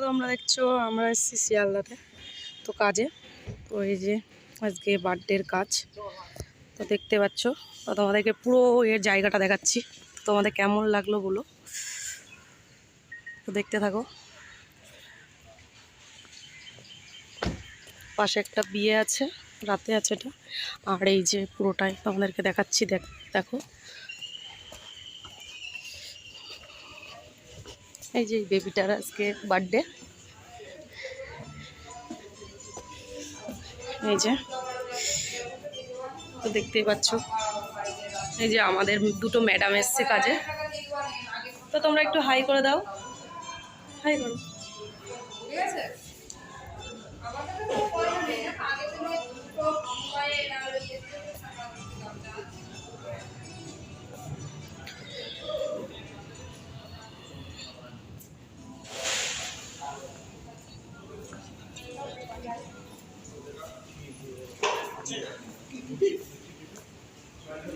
তোমরা দেখছো আমরা এসেছি শিয়ালদাতে তো কাজে। তো এই যে আজকে বার্থডের কাজ, তো দেখতে পাচ্ছ। তো তোমাদেরকে পুরো এর জায়গাটা দেখাচ্ছি, তোমাদের কেমন লাগলো বলো, তো দেখতে থাকো। পাশে একটা বিয়ে আছে, রাতে আছে এটা। আর এই যে পুরোটাই তোমাদেরকে দেখাচ্ছি, দেখো এই যে বেবিটার আজকে বার্থডে। এই যে তো দেখতেই পাচ্ছ, এই যে আমাদের দুটো ম্যাডাম এসছে কাজে। তো তোমরা একটু হাই করে দাও, হাই করো। ঠিক আছে,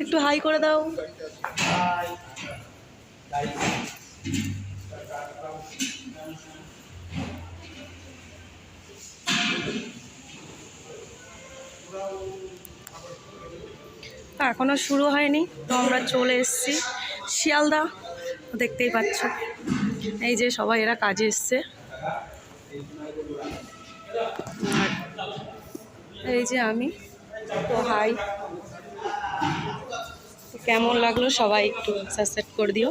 একটু হাই করে দাও। এখনো শুরু হয়নি, তো আমরা চলে এসেছি শিয়ালদা, দেখতেই পাচ্ছ। এই যে সবাই এরা কাজে এসছে, আর এই যে আমি। তো হাই, কেমন লাগলো সবাই একটু সাবস্ক্রাইব করে দিও।